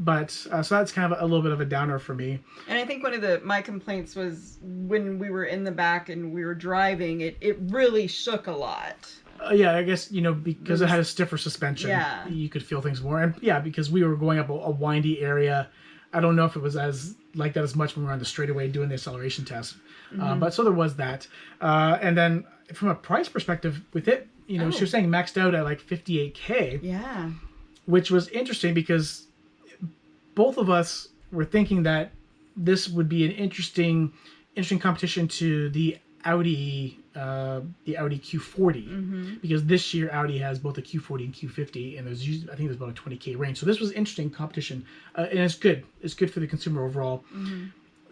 But so that's kind of a little bit of a downer for me. And I think one of my complaints was when we were in the back and we were driving, it really shook a lot. Yeah, I guess, because it had a stiffer suspension, you could feel things more. And yeah, because we were going up a windy area. I don't know if it was as like that as much when we were on the straightaway doing the acceleration test. But so there was that. And then from a price perspective with it, she was saying maxed out at like $58K. Yeah. Which was interesting because both of us were thinking that this would be an interesting competition to the Audi Q40, because this year Audi has both a Q40 and Q50, and I think there's about a 20K range. So this was interesting competition, and it's good. It's good for the consumer overall.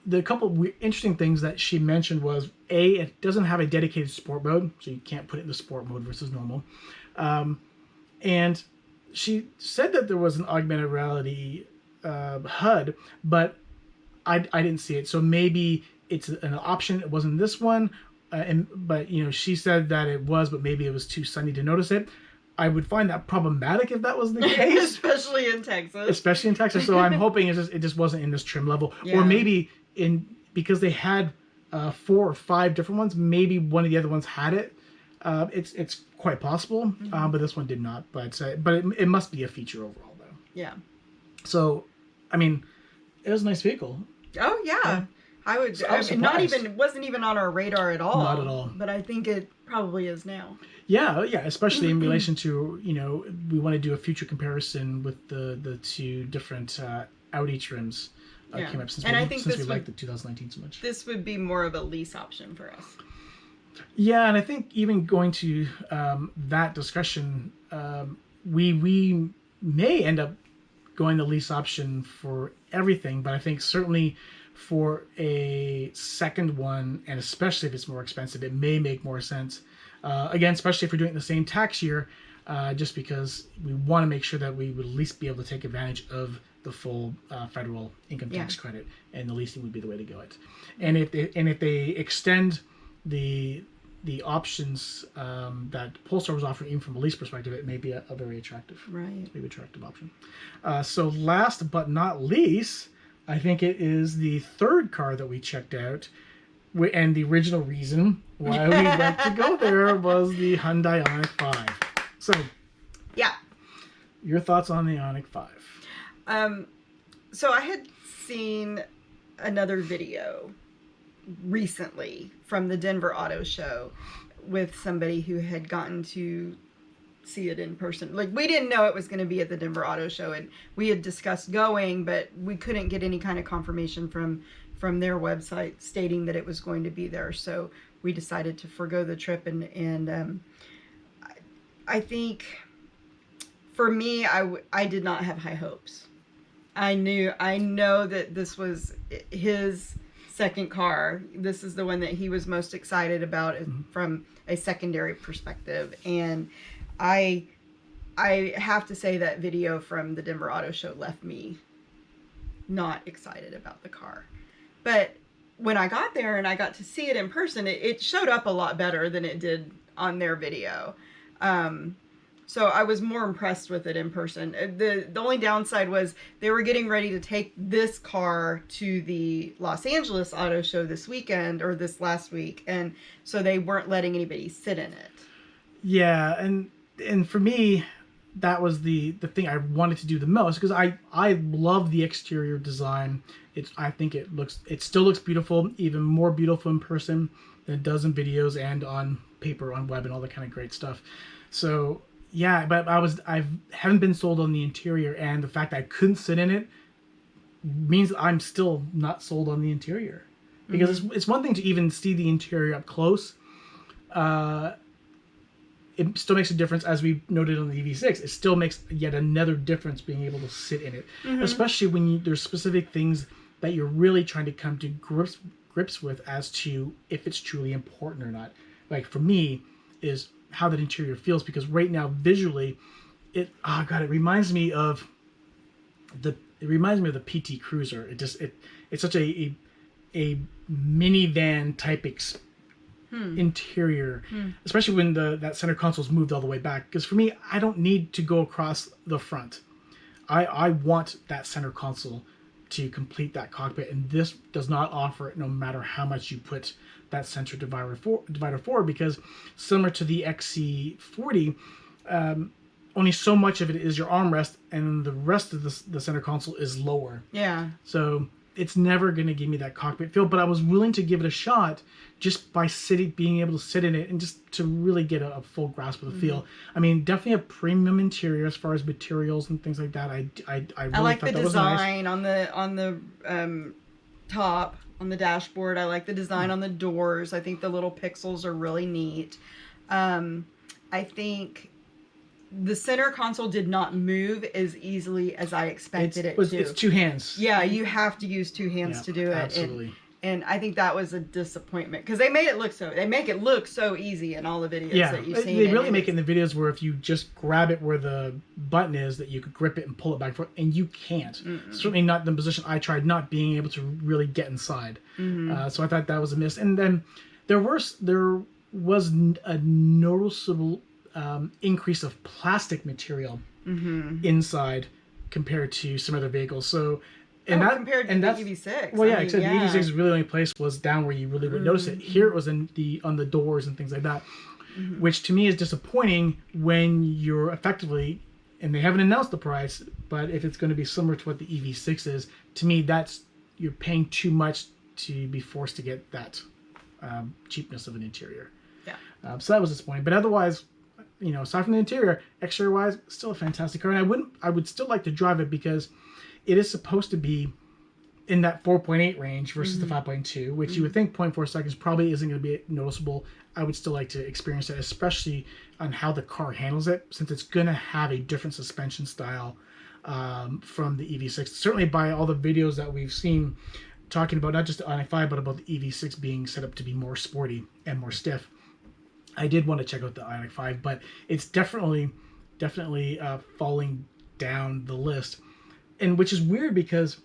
The couple interesting things that she mentioned was it doesn't have a dedicated sport mode, so you can't put it in the sport mode versus normal, and she said that there was an augmented reality HUD, but I didn't see it. So maybe it's an option. It wasn't this one, but she said that it was, but maybe it was too sunny to notice it. I would find that problematic if that was the case, especially in Texas. So I'm hoping it just wasn't in this trim level, or maybe because they had 4 or 5 different ones. Maybe one of the other ones had it. It's quite possible, but this one did not. But it must be a feature overall, though. Yeah. So, I mean, it was a nice vehicle. Oh yeah, I would. So I was it wasn't even on our radar at all. Not at all. But I think it probably is now. Yeah, especially in relation to we want to do a future comparison with the 2 different Audi trims came up since we liked the 2019 so much. This would be more of a lease option for us. Yeah, and I think even going to that discussion, we may end up going the lease option for everything, but I think certainly for a second one, and especially if it's more expensive, it may make more sense. Again, especially if we're doing it in the same tax year, just because we want to make sure that we would at least be able to take advantage of the full federal income tax credit, and the leasing would be the way to go. And if they extend the options that Polestar was offering, even from a lease perspective, it may be a very attractive, option. So last but not least, I think it is the third car that we checked out, and the original reason why we went to go there was the Hyundai IONIQ 5. So, your thoughts on the IONIQ 5? So I had seen another video recently from the Denver Auto Show with somebody who had gotten to see it in person. Like, we didn't know it was going to be at the Denver Auto Show, and we had discussed going, but we couldn't get any kind of confirmation from their website stating that it was going to be there. So we decided to forgo the trip, and I think for me, I did not have high hopes. I know that this was his second car. This is the one that he was most excited about from a secondary perspective, and I have to say that video from the Denver Auto Show left me not excited about the car. But when I got there and I got to see it in person, it showed up a lot better than it did on their video. So I was more impressed with it in person. The only downside was they were getting ready to take this car to the Los Angeles Auto Show this weekend, or this last week, and so they weren't letting anybody sit in it. Yeah, and for me, that was the thing I wanted to do the most, because I love the exterior design. I think it still looks beautiful, even more beautiful in person than it does in videos and on paper, on web, and all that kind of great stuff. So yeah, but I haven't been sold on the interior, and the fact that I couldn't sit in it means I'm still not sold on the interior, because it's one thing to even see the interior up close. It still makes a difference, as we noted on the EV6. It still makes yet another difference being able to sit in it, especially when there's specific things that you're really trying to come to grips with as to if it's truly important or not. Like for me, is how that interior feels, because right now visually, it reminds me of the PT Cruiser. It's such a minivan type interior, especially when that center console's moved all the way back. Because for me, I don't need to go across the front. I want that center console to complete that cockpit, and this does not offer it, no matter how much you put that center divider forward, because similar to the XC40, only so much of it is your armrest, and the rest of the center console is lower. Yeah. So it's never going to give me that cockpit feel, but I was willing to give it a shot just by being able to sit in it, and just to really get a full grasp of the feel. I mean, definitely a premium interior as far as materials and things like that. I really like thought the that was nice. design on the top, on the dashboard. I like the design on the doors. I think the little pixels are really neat. I think the center console did not move as easily as I expected it to. It's two hands. Yeah, you have to use two hands to do it. Absolutely. And I think that was a disappointment, because they make it look so easy in all the videos that you've seen. They really make it in the videos where if you just grab it where the button is, that you could grip it and pull it back forward, and you can't. Certainly not in the position I tried, not being able to really get inside. So I thought that was a miss. And then there was a noticeable increase of plastic material inside compared to some other vehicles. So compared to the EV6. Well, yeah, except the EV6's really only place was down where you really would notice it. Here it was on the doors and things like that, which to me is disappointing when you're effectively, and they haven't announced the price, but if it's going to be similar to what the EV6 is, to me you're paying too much to be forced to get that cheapness of an interior. Yeah. So that was disappointing, but otherwise, aside from the interior, exterior wise, still a fantastic car, and I would still like to drive it, because it is supposed to be in that 4.8 range versus the 5.2, which you would think 0.4 seconds probably isn't going to be noticeable. I would still like to experience that, especially on how the car handles it, since it's going to have a different suspension style from the EV6. Certainly by all the videos that we've seen talking about not just the IONIQ 5, but about the EV6 being set up to be more sporty and more stiff. I did want to check out the IONIQ 5, but it's definitely falling down the list. And which is weird, because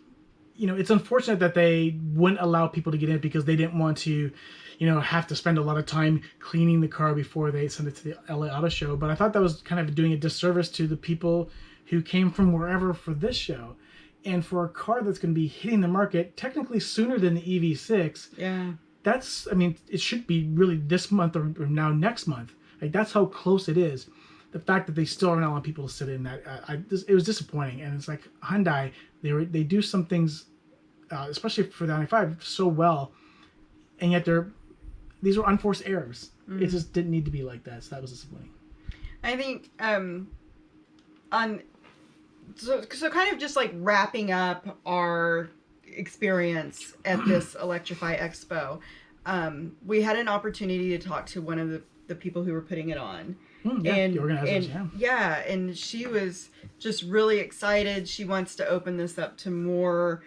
it's unfortunate that they wouldn't allow people to get in, because they didn't want to have to spend a lot of time cleaning the car before they send it to the LA Auto Show. But I thought that was kind of doing a disservice to the people who came from wherever for this show, and for a car that's going to be hitting the market technically sooner than the EV6. It should be really this month or now next month. Like, that's how close it is. The fact that they still aren't allowing people to sit in that, it was disappointing. And it's like Hyundai, they do some things, especially for the IONIQ 5, so well, and yet these were unforced errors. It just didn't need to be like that, so that was disappointing. I think so kind of just like wrapping up our experience at this Electrify Expo, we had an opportunity to talk to one of the people who were putting it on. The organizers, and she was just really excited. She wants to open this up to more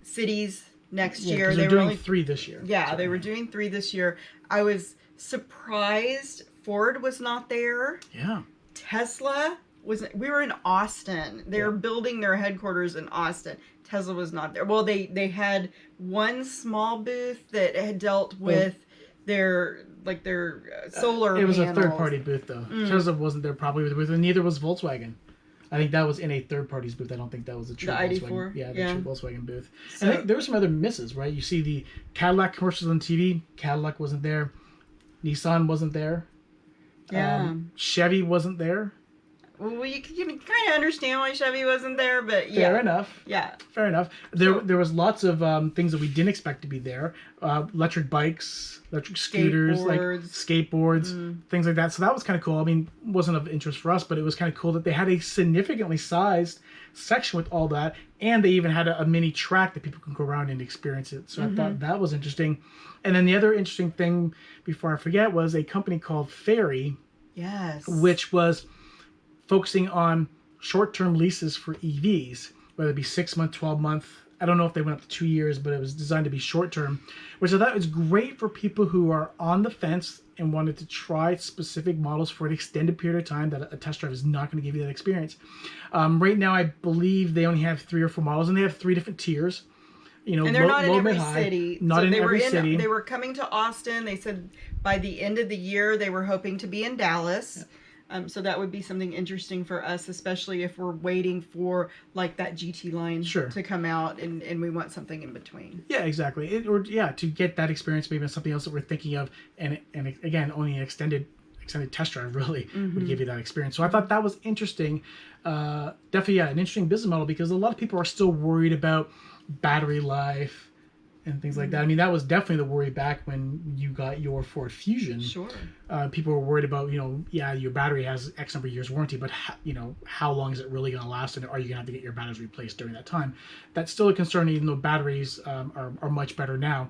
cities next year. They were doing 3 this year. Yeah, they were doing 3 this year. I was surprised Ford was not there. Yeah. Tesla wasn't. We were in Austin. They were building their headquarters in Austin. Tesla was not there. Well, they had one small booth that had dealt with their solar It was panels. a third-party booth, though. Tesla wasn't there probably with the booth, and neither was Volkswagen. I think that was in a third-party's booth. I don't think that was a true Volkswagen. ID4? Yeah, the true Volkswagen booth. So, and I think there were some other misses, right? You see the Cadillac commercials on TV. Cadillac wasn't there. Nissan wasn't there. Yeah. Chevy wasn't there. well, you can kind of understand why Chevy wasn't there, but yeah. Fair enough. Yeah. Fair enough. There was lots of things that we didn't expect to be there. Electric bikes, electric scooters, like skateboards, things like that. So that was kind of cool. I mean, wasn't of interest for us, but it was kind of cool that they had a significantly sized section with all that, and they even had a mini track that people can go around and experience it. So I thought that was interesting. And then the other interesting thing, before I forget, was a company called Ferry. Yes. Which was focusing on short-term leases for EVs, whether it be 6 month, 12-month. I don't know if they went up to 2 years, but it was designed to be short-term, which I thought was great for people who are on the fence and wanted to try specific models for an extended period of time that a test drive is not going to give you that experience. Right now, I believe they only have 3 or 4 models, and they have 3 different tiers. You know, and they're not in every high, city. Not in every city. They were coming to Austin. They said by the end of the year they were hoping to be in Dallas. Yeah. So that would be something interesting for us, especially if we're waiting for like that GT line to come out and we want something in between. Yeah, exactly. To get that experience, maybe something else that we're thinking of, and again, only an extended test drive really would give you that experience. So I thought that was interesting. Definitely, an interesting business model, because a lot of people are still worried about battery life and things like that. I mean, that was definitely the worry back when you got your Ford Fusion. Sure. People were worried about, your battery has X number of years warranty, but how long is it really going to last, and are you going to have to get your batteries replaced during that time? That's still a concern, even though batteries are much better now.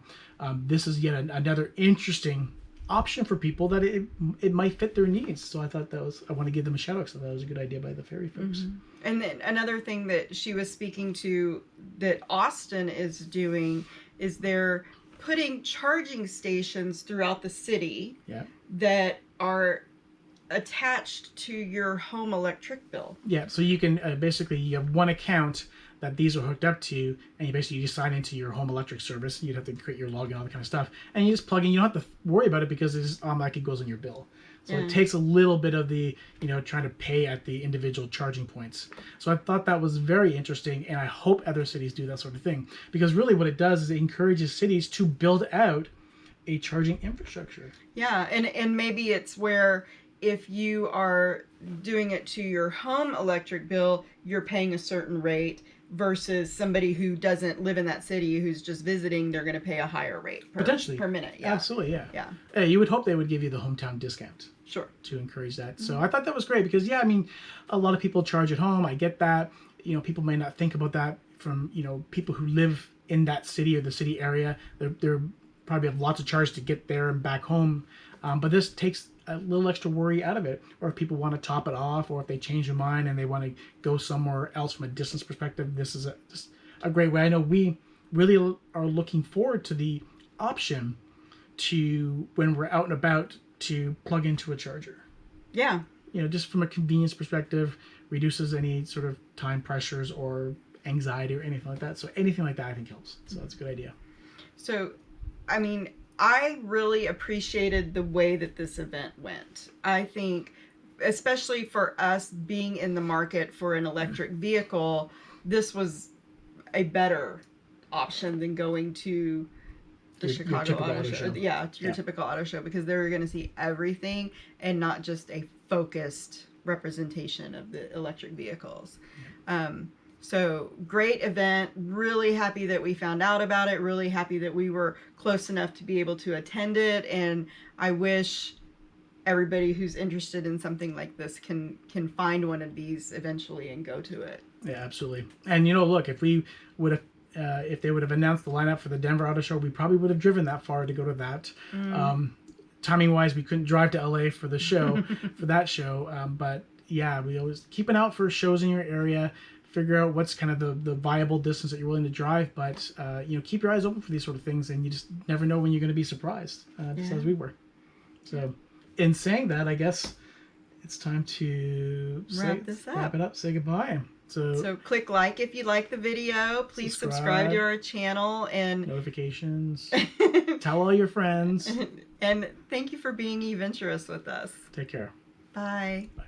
This is yet another interesting option for people that it might fit their needs. So I thought I want to give them a shout out. So that was a good idea by the Ferry folks. And then another thing that she was speaking to that Austin is doing is they're putting charging stations throughout the city that are attached to your home electric bill. Yeah, so you can basically, you have one account that these are hooked up to, and you sign into your home electric service. You'd have to create your login, all that kind of stuff, and you just plug in. You don't have to worry about it because it just automatically goes on your bill. So it takes a little bit of the, trying to pay at the individual charging points. So I thought that was very interesting, and I hope other cities do that sort of thing, because really what it does is it encourages cities to build out a charging infrastructure. Yeah, and maybe it's where if you are doing it to your home electric bill, you're paying a certain rate, versus somebody who doesn't live in that city, who's just visiting, they're going to pay a higher rate potentially per minute. Yeah. Absolutely, yeah. You would hope they would give you the hometown discount. Sure. To encourage that. So I thought that was great, because a lot of people charge at home. I get that. People may not think about that from people who live in that city or the city area. They're probably have lots of charge to get there and back home. But this takes a little extra worry out of it. Or if people want to top it off, or if they change their mind and they want to go somewhere else from a distance perspective, this is just a great way. I know we really are looking forward to the option to, when we're out and about, to plug into a charger. Yeah. Just from a convenience perspective, reduces any sort of time pressures or anxiety or anything like that. So anything like that, I think, helps. So that's a good idea. So, I really appreciated the way that this event went. I think, especially for us being in the market for an electric vehicle, this was a better option than going to the Chicago Auto Show. Yeah, your typical auto show, because they're going to see everything and not just a focused representation of the electric vehicles. So great event. Really happy that we found out about it. Really happy that we were close enough to be able to attend it. And I wish everybody who's interested in something like this can find one of these eventually and go to it. Yeah, absolutely. And look, if we would have, if they would have announced the lineup for the Denver Auto Show, we probably would have driven that far to go to that. Timing wise, we couldn't drive to LA for the show, for that show. But yeah, we always keep an eye out for shows in your area. Figure out what's kind of the viable distance that you're willing to drive, but keep your eyes open for these sort of things, and you just never know when you're going to be surprised, just as we were. So, in saying that, I guess it's time to wrap it up, say goodbye. So click like if you like the video. Please subscribe to our channel, and notifications. Tell all your friends. And thank you for being eventurous with us. Take care. Bye. Bye.